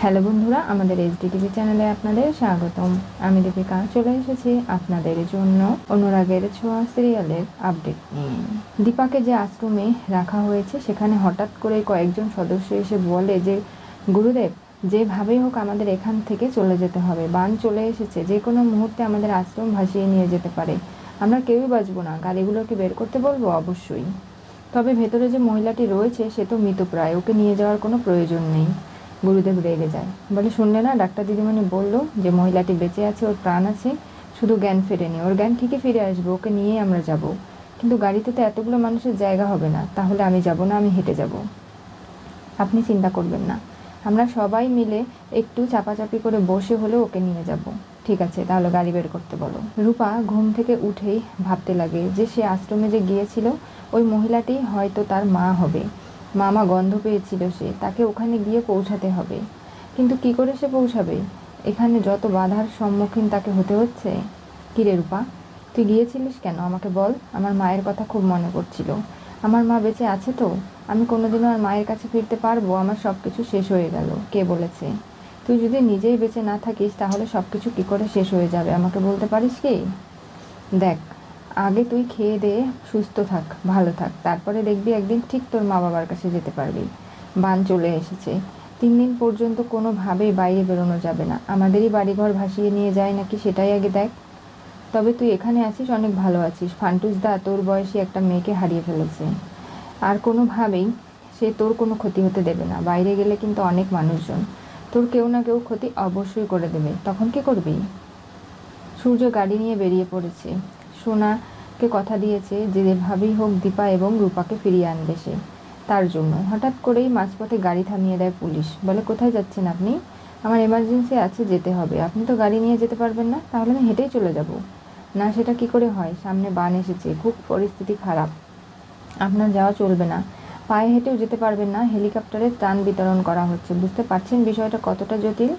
Hello বন্ধুরা, আমাদের HD চ্যানেলে আপনাদের স্বাগতম। আমি দীপিকা চলে এসেছি আপনাদের জন্য অনুরাগের ছোঁয়া সিরিয়ালের আপডেট নিয়ে। দীপাকে যে আশ্রমে রাখা হয়েছে সেখানে হঠাৎ করে কয়েকজন সদস্য এসে বলে যে গুরুদেব, যেভাবেই হোক আমাদের এখান থেকে চলে যেতে হবে, বান চলে এসেছে, যে কোনো মুহূর্তে আমাদের আশ্রম ভাসিয়ে নিয়ে যেতে পারে, আমরা কেউই বাঁচবো না, গাড়িগুলোকে বের করতে বলবো অবশ্যই। তবে ভেতরে যে মহিলাটি রয়েছে সে তো মৃতপ্রায়, ওকে নিয়ে যাওয়ার কোনো প্রয়োজন নেই। গুরুদেব রেগে যায়, বলে শুনলে না, ডাক্তার দিদিমণি বললো যে মহিলাটি বেঁচে আছে, ওর প্রাণ আছে, শুধু জ্ঞান ফেরেনি, ওর জ্ঞান ঠিকই ফিরে আসবে, ওকে নিয়ে আমরা যাব। কিন্তু গাড়িতে তো এতগুলো মানুষের জায়গা হবে না, তাহলে আমি যাব না, আমি হেঁটে যাব। আপনি চিন্তা করবেন না, আমরা সবাই মিলে একটু চাপাচাপি করে বসে হলেও ওকে নিয়ে যাব। ঠিক আছে, তাহলে গাড়ি বের করতে বলো। রূপা ঘুম থেকে উঠেই ভাবতে লাগে যে সে আশ্রমে যে গিয়েছিল ওই মহিলাটি হয়তো তার মা হবে। মামা গন্ধ পেয়েছিল সে, তাকে ওখানে গিয়ে পৌঁছাতে হবে। কিন্তু কি করে সে পৌঁছাবে? এখানে যত বাধার সম্মুখীন তাকে হতে হচ্ছে। কিরে রূপা, তুই গিয়েছিলিস কেন আমাকে বল। আমার মায়ের কথা খুব মনে পড়ছিল। আমার মা বেঁচে আছে তো? আমি কোনোদিনও আর মায়ের কাছে ফিরতে পারবো? আমার সব কিছু শেষ হয়ে গেল। কে বলেছে? তুই যদি নিজেই বেঁচে না থাকিস তাহলে সব কিছু কী করে শেষ হয়ে যাবে আমাকে বলতে পারিস কি? দেখ, আগে তুই খেয়ে দিয়ে সুস্থ থাক, ভালো থাক, তারপরে দেখবি একদিন ঠিক তোর মা বাবার কাছে যেতে পারবি। বান চলে এসেছে, 3 দিন পর্যন্ত কোনোভাবেই বাইরে বেরোনো যাবে না। আমাদেরই বাড়িঘর ভাসিয়ে নিয়ে যায় নাকি সেটাই আগে দেখ। তবে তুই এখানে আছিস, অনেক ভালো আছিস। ফান্টুস দা তোর বয়সী একটা মেয়েকে হারিয়ে ফেলেছে, আর কোনোভাবেই সে তোর কোনো ক্ষতি হতে দেবে না। বাইরে গেলে কিন্তু অনেক মানুষজন, তোর কেউ না কেউ ক্ষতি অবশ্যই করে দেবে। তখন কি করবি? সূর্য গাড়ি নিয়ে বেরিয়ে পড়েছে। সোনাকে কথা দিয়েছে যে যেভাবেই হোক দীপা এবং রূপাকে ফিরিয়ে আনবে সে। তার জন্য হঠাৎ করেই মাঝপথে গাড়ি থামিয়ে দেয় পুলিশ, বলে কোথায় যাচ্ছেন আপনি? আমার এমার্জেন্সি আছে, যেতে হবে। আপনি তো গাড়ি নিয়ে যেতে পারবেন না, তাহলে আমি হেঁটেই চলে যাব। না, সেটা কি করে হয়? সামনে বান এসেছে, খুব পরিস্থিতি খারাপ, আপনার যাওয়া চলবে না। পায়ে হেঁটেও যেতে পারবেন না, হেলিকপ্টারে ত্রাণ বিতরণ করা হচ্ছে। বুঝতে পারছেন বিষয়টা কতটা জটিল?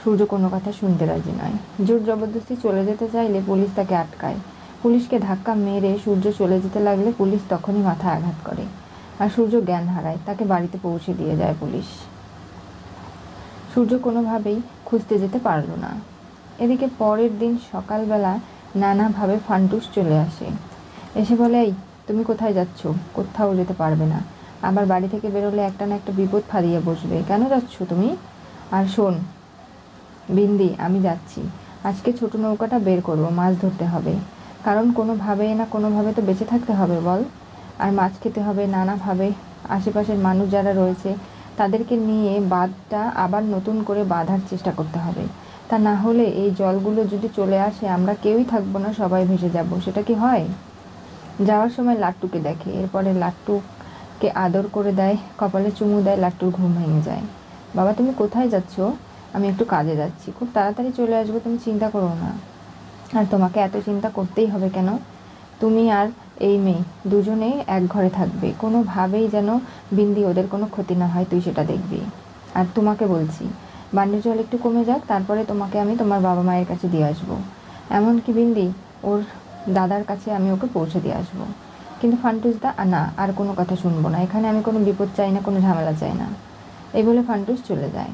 সূর্য কোনো কথা শুনতে রাজি নয়। জোর জবরদস্তি চলে যেতে চাইলে পুলিশ তাকে আটকায়। পুলিশকে ধাক্কা মেরে সূর্য চলে যেতে লাগলে পুলিশ তখনই মাথায় আঘাত করে, আর সূর্য জ্ঞান হারায়। তাকে বাড়িতে পৌঁছে দিয়ে যায় পুলিশ। সূর্য কোনোভাবেই খুঁজতে যেতে পারল না। এদিকে পরের দিন সকালবেলা নানাভাবে ফান্টুস চলে আসে। এসে বলে, এই তুমি কোথায় যাচ্ছ? কোথাও যেতে পারবে না, আবার বাড়ি থেকে বেরোলে একটা না একটা বিপদ ফাঁদিয়ে বসবে। কেন যাচ্ছ তুমি? আর শোন বিন্দি, আমি যাচ্ছি, আজকে ছোট নৌকাটা বের করবো, মাছ ধরতে হবে। কারণ কোনোভাবে না কোনোভাবে তো বেঁচে থাকতে হবে বল। আর মাছ খেতে হবে নানাভাবে। আশেপাশের মানুষ যারা রয়েছে তাদেরকে নিয়ে বাঁধটা আবার নতুন করে বাঁধার চেষ্টা করতে হবে। তা না হলে এই জলগুলো যদি চলে আসে আমরা কেউই থাকবো না, সবাই ভেসে যাব। সেটা কি হয়? যাওয়ার সময় লাট্টুকে দেখে, এরপরে লাট্টুকে আদর করে দেয়, কপালে চুমু দেয়, লাট্টুর ঘুম ভেঙে যায়। বাবা তুমি কোথায় যাচ্ছ? আমি একটু কাজে যাচ্ছি, খুব তাড়াতাড়ি চলে আসবো, তুমি চিন্তা করো না। আর তোমাকে এত চিন্তা করতেই হবে কেন? তুমি আর এই মেয়ে দুজনেই এক ঘরে থাকবে, কোনোভাবেই যেন বিন্দি ওদের কোনো ক্ষতি না হয়, তুই সেটা দেখবি। আর তোমাকে বলছি, বানের জল একটু কমে যাক, তারপরে তোমাকে আমি তোমার বাবা মায়ের কাছে দিয়ে আসবো। এমনকি বিন্দি ওর দাদার কাছে আমি ওকে পৌঁছে দিয়ে আসবো। কিন্তু ফান্টুস দা না, আর কোনো কথা শুনবো না, এখানে আমি কোনো বিপদ চাই না, কোনো ঝামেলা চাই না। এই বলে ফান্টুস চলে যায়।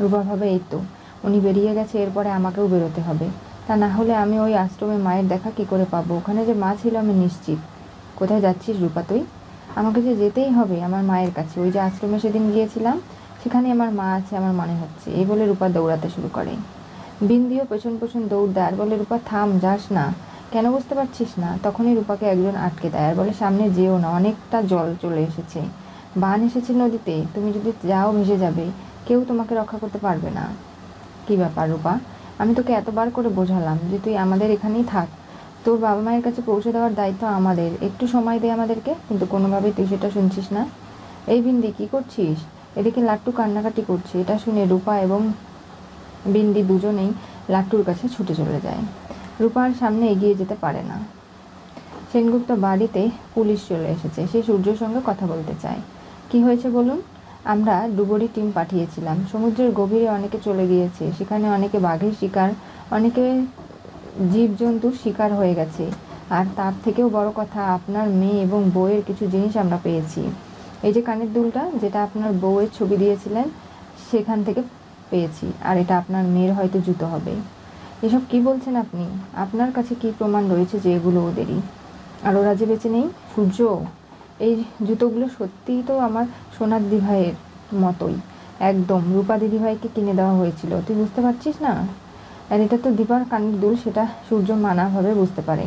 রূপা ভাবে, এই তো উনি বেরিয়ে গেছে, এরপরে আমাকেও বেরোতে হবে। তা না হলে আমি ওই আশ্রমে মায়ের দেখা কি করে পাবো? ওখানে যে মা ছিল আমি নিশ্চিত। কোথায় যাচ্ছিস রূপা তুই? আমাকে যে যেতেই হবে আমার মায়ের কাছে, ওই যে আশ্রমে সেদিন গিয়েছিলাম সেখানে আমার মা আছে আমার মনে হচ্ছে। এই বলে রূপা দৌড়াতে শুরু করে। বিন্দিও পেছন পেছন দৌড় দেয় আর বলে, রূপা থাম, যাস না। কেন বুঝতে পারছিস না? তখনই রূপাকে একজন আটকে দেয় আর বলে, সামনে যেও না, অনেকটা জল চলে এসেছে, বান এসেছে নদীতে, তুমি যদি যাও ভেসে যাবে, কেউ তোমাকে রক্ষা করতে পারবে না। কি ব্যাপার রূপা, আমি তোকে এতবার করে বোঝালাম যে তুই আমাদের এখানেই থাক, তোর বাবা মায়ের কাছে পৌঁছে দেওয়ার দায়িত্ব আমাদের, একটু সময় দে আমাদেরকে, কিন্তু কোনোভাবেই তুই সেটা শুনছিস না। এই বিন্দি কি করছিস? এদিকে লাট্টু কান্নাকাটি করছে। এটা শুনে রূপা এবং বিন্দি দুজনেই লাট্টুর কাছে ছুটে চলে যায়। রূপা আর সামনে এগিয়ে যেতে পারে না। সেনগুপ্ত বাড়িতে পুলিশ চলে এসেছে, সে সূর্যের সঙ্গে কথা বলতে চায়। কি হয়েছে বলুন? আমরা ডুবুরি টিম পাঠিয়েছিলাম, সমুদ্রের গভীরে অনেকে চলে গিয়েছে, সেখানে অনেকে বাঘের শিকার, অনেকে জীবজন্তুর শিকার হয়ে গেছে। আর তার থেকেও বড় কথা, আপনার মেয়ে এবং বউয়ের কিছু জিনিস আমরা পেয়েছি। এই যে কানের দুলটা, যেটা আপনার বউয়ের ছবি দিয়েছিলেন, সেখান থেকে পেয়েছি, আর এটা আপনার মেয়ের হয়তো জুতো হবে। এসব কি বলছেন আপনি? আপনার কাছে কি প্রমাণ রয়েছে যে এগুলো ওদেরই? আর ওরা যে বেঁচে নেই? সূর্য, এই জুতোগুলো সত্যিই তো আমার সোনার দিভাইয়ের মতোই, একদম রূপা দিদিভাইকে কিনে দেওয়া হয়েছিল। তুই বুঝতে পারছিস না? আর এটা তো দীপার কানের দুল, সেটা সূর্য নানাভাবে বুঝতে পারে।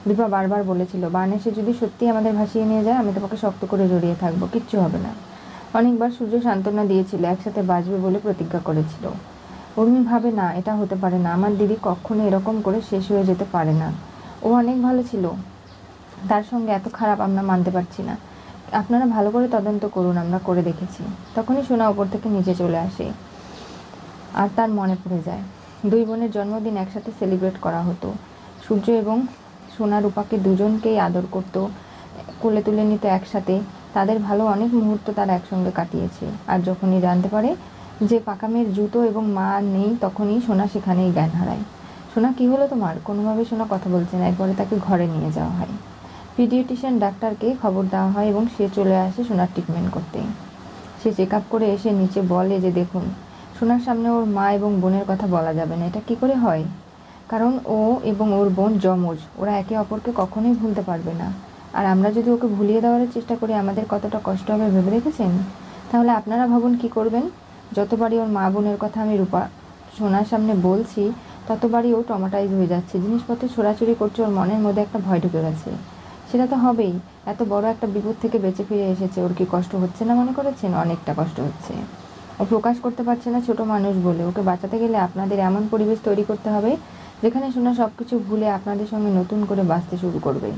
দীপা বারবার বলেছিল, বান এসে যদি সত্যি আমাদের ভাসিয়ে নিয়ে যায়, আমি তোমাকে শক্ত করে জড়িয়ে থাকবো, কিচ্ছু হবে না। অনেকবার সূর্য সান্ত্বনা দিয়েছিল, একসাথে বাঁচবে বলে প্রতিজ্ঞা করেছিল। উর্মি ভাবে, না, এটা হতে পারে না, আমার দিদি কখনো এরকম করে শেষ হয়ে যেতে পারে না। ও অনেক ভালো ছিল, তার সঙ্গে এত খারাপ আমরা মানতে পারছি না। আপনারা ভালো করে তদন্ত করুন, আমরা করে দেখেছি। তখনই সোনা ওপর থেকে নিচে চলে আসে, আর তার মনে পড়ে যায় দুই বোনের জন্মদিন একসাথে সেলিব্রেট করা হতো। সূর্য এবং সোনা রূপাকে দুজনকেই আদর করত, কোলে তুলে নিত একসাথে। তাদের ভালো অনেক মুহূর্ত তারা একসঙ্গে কাটিয়েছে। আর যখনই জানতে পারে যে পাকা মেয়ের জুতো এবং মা নেই, তখনই সোনা সেখানেই জ্ঞান হারায়। সোনা, কি হলো তোমার? কোনোভাবে সোনা কথা বলছে না। এরপরে তাকে ঘরে নিয়ে যাওয়া হয়। পিডিয়াট্রিশিয়ান ডাক্তারকে খবর দেওয়া হয় এবং সে চলে আসে সোনার ট্রিটমেন্ট করতে। সে চেক আপ করে এসে নিচে বলে যে, দেখুন, সোনার সামনে ওর মা এবং বোনের কথা বলা যাবে না। এটা কি করে হয়? কারণ ও এবং ওর বোন যমজ, ওরা একে অপরকে কখনোই ভুলতে পারবে না। আর আমরা যদি ওকে ভুলিয়ে দেওয়ার চেষ্টা করি, আমাদের কতটা কষ্ট হবে ভেবে দেখেছেন? তাহলে আপনারা ভাবুন কি করবেন। যতবারই ওর মা বোনের কথা আমি রূপা সোনার সামনে বলছি, ততবারই ও ট্রমাটাইজ হয়ে যাচ্ছে। জিনিসপত্র ছোড়াছুড়ি করছে, ওর মনের মধ্যে একটা ভয় ঢুকে গেছে। সেটা তো হবেই, এত বড় একটা বিপদ থেকে বেঁচে ফিরে এসেছে। ওর কি কষ্ট হচ্ছে না মনে করেছেন? অনেকটা কষ্ট হচ্ছে। ও প্রকাশ করতে পারছে না ছোট মানুষ বলে। ওকে বাঁচাতে গেলে আপনাদের এমন পরিবেশ তৈরি করতে হবে যেখানে সোনা সব কিছু ভুলে আপনাদের সঙ্গে নতুন করে বাঁচতে শুরু করবে।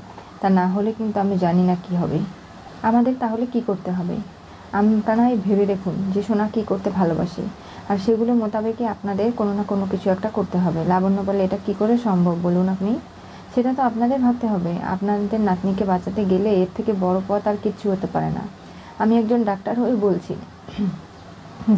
তা না হলে কিন্তু আমি জানি না কি হবে। আমাদের তাহলে কি করতে হবে? আপনারাই ভেবে দেখুন যে সোনা কি করতে ভালোবাসে, আর সেগুলো মোতাবেকই আপনাদের কোনো না কোনো কিছু একটা করতে হবে। লাবণ্য বলে, এটা কি করে সম্ভব বলুন আপনি? সেটা তো আপনাদের ভাবতে হবে। আপনাদের নাতনিকে বাঁচাতে গেলে এর থেকে বড় পথ আর কিচ্ছু হতে পারে না। আমি একজন ডাক্তার হয়ে বলছি,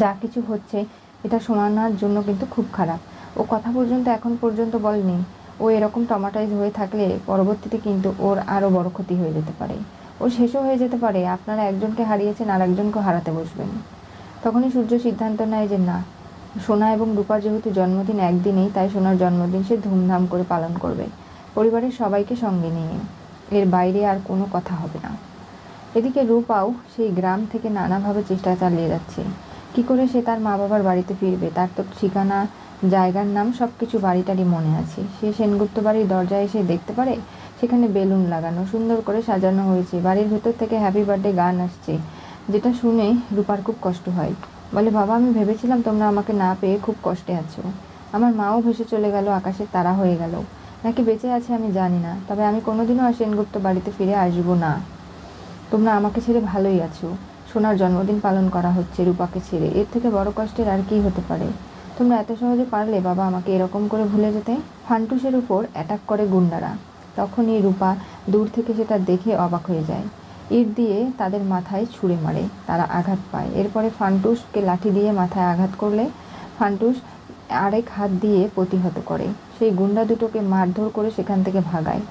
যা কিছু হচ্ছে এটা সোনার জন্য কিন্তু খুব খারাপ। ও কথা পর্যন্ত এখন পর্যন্ত বলেনি। ও এরকম ট্রমাটাইজ হয়ে থাকলে পরবর্তীতে কিন্তু ওর আরও বড় ক্ষতি হয়ে যেতে পারে। ও শেষও হয়ে যেতে পারে। আপনারা একজনকে হারিয়েছেন, আর একজনকেও হারাতে বসবেন। তখনই সূর্য সিদ্ধান্ত নেয় যে না, সোনা এবং রূপার যেহেতু জন্মদিন একদিনেই, তাই সোনার জন্মদিন সে ধুমধাম করে পালন করবে, পরিবারের সবাইকে সঙ্গে নিয়ে। এর বাইরে আর কোনো কথা হবে না। এদিকে রূপাও সেই গ্রাম থেকে নানাভাবে চেষ্টা চালিয়ে যাচ্ছে। কি করে সে তার মা বাবার বাড়িতে ফিরবে? তার তো ঠিকানা, জায়গার নাম সব কিছু বাড়িটারই মনে আছে। সে সেনগুপ্ত বাড়ির দরজায় এসে দেখতে পারে সেখানে বেলুন লাগানো, সুন্দর করে সাজানো হয়েছে। বাড়ির ভেতর থেকে হ্যাপি বার্থডে গান আসছে, যেটা শুনে রূপার খুব কষ্ট হয়। বলে, বাবা, আমি ভেবেছিলাম তোমরা আমাকে না পেয়ে খুব কষ্টে আছো। আমার মাও ভেসে চলে গেল, আকাশের তারা হয়ে গেল। নাকি বেঁচে আছে আমি জানি না, তবে আমি কোনোদিনও আর সেনগুপ্ত বাড়িতে ফিরে আসবো না। তোমরা আমাকে ছেড়ে ভালোই আছো। সোনার জন্মদিন পালন করা হচ্ছে রূপাকে ছেড়ে, এর থেকে বড় কষ্টের আর কি হতে পারে? তোমরা এত সহজে পারলে বাবা আমাকে এরকম করে ভুলে যেতে? ফান্টুসের উপর অ্যাটাক করে গুন্ডারা। তখনই রূপা দূর থেকে সেটা দেখে অবাক হয়ে যায়। ইট দিয়ে তাদের মাথায় ছুঁড়ে মারে, তারা আঘাত পায়। এরপরে ফান্টুসকে লাঠি দিয়ে মাথায় আঘাত করলে ফান্টুস আরেক হাত দিয়ে প্রতিহত করে। সেই গুন্ডা দুটোকে মারধর করে সেখান থেকে ভাগায়।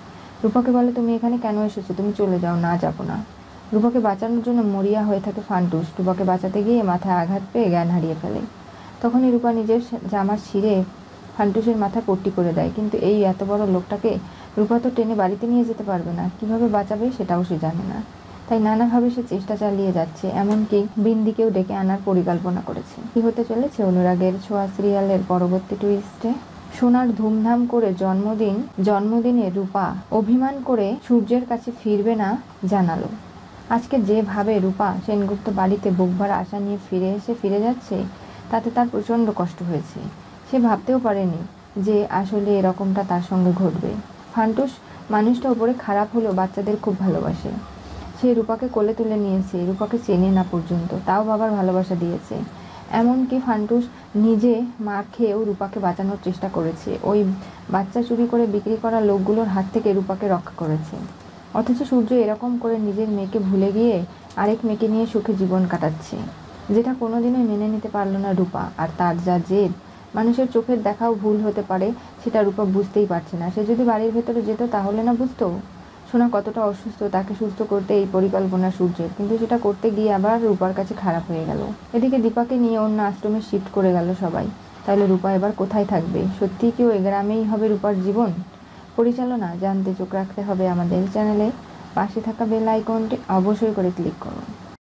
রূপাকে বলে, তুমি এখানে কেন এসেছো? তুমি চলে যাও। না, যাবো না। রূপাকে বাঁচানোর জন্য মরিয়া হয়ে থাকে ফান্টুস। রূপাকে বাঁচাতে গিয়ে মাথায় আঘাত পেয়ে জ্ঞান হারিয়ে ফেলে। তখনই রূপা নিজের জামা ছিঁড়ে ফান্টুসের মাথায় পট্টি করে দেয়। কিন্তু এই এত বড় লোকটাকে রূপা তো টেনে বাড়িতে নিয়ে যেতে পারবে না। কিভাবে বাঁচাবে সেটাও সে জানে না। তাই নানাভাবে সে চেষ্টা চালিয়ে যাচ্ছে, এমনকি বিন্দিকেও ডেকে আনার পরিকল্পনা করেছে। কি হতে চলেছে অনুরাগের ছোঁয়া সিরিয়ালের পরবর্তী টুইস্টে? সোনার ধুমধাম করে জন্মদিনে রূপা অভিমান করে সূর্যের কাছে ফিরবে না জানালো। আজকে যেভাবে রূপা সেনগুপ্ত বাড়িতে বুকভরা আশা নিয়ে ফিরে যাচ্ছে, তাতে তার প্রচণ্ড কষ্ট হয়েছে। সে ভাবতেও পারেনি যে আসলে এরকমটা তার সঙ্গে ঘটবে। ফান্টুস মানুষটা ওপরে খারাপ হলেও বাচ্চাদের খুব ভালোবাসে। সে রূপাকে কোলে তুলে নিয়েছে, রূপাকে চেনে না পর্যন্ত, তাও বাবার ভালোবাসা দিয়েছে। এমনকি ফান্টুস নিজে মার খেয়েও রূপাকে বাঁচানোর চেষ্টা করেছে। ওই বাচ্চা চুরি করে বিক্রি করা লোকগুলোর হাত থেকে রূপাকে রক্ষা করেছে। অথচ সূর্য এরকম করে নিজের মেয়েকে ভুলে গিয়ে আরেক মেয়েকে নিয়ে সুখে জীবন কাটাচ্ছে, যেটা কোনোদিনই মেনে নিতে পারল না রূপা। আর তার যা জেদ, মানুষের চোখের দেখাও ভুল হতে পারে সেটা রূপা বুঝতেই পারছে না। সে যদি বাড়ির ভেতরে যেত তাহলে না বুঝতো। সোনা কতটা অসুস্থ, তাকে সুস্থ করতে এই পরিকল্পনা সূর্যের, কিন্তু সেটা করতে গিয়ে আবার রূপার কাছে খারাপ হয়ে গেল। এদিকে দীপাকে নিয়ে অন্য আশ্রমে শিফট করে গেল সবাই। তাহলে রূপা এবার কোথায় থাকবে? সত্যিই কি ওই গ্রামেই হবে রূপার জীবন? পরিচালনা জানতে চোখ রাখতে হবে আমাদের চ্যানেলে। পাশে থাকা বেল আইকনটি অবশ্যই করে ক্লিক করুন।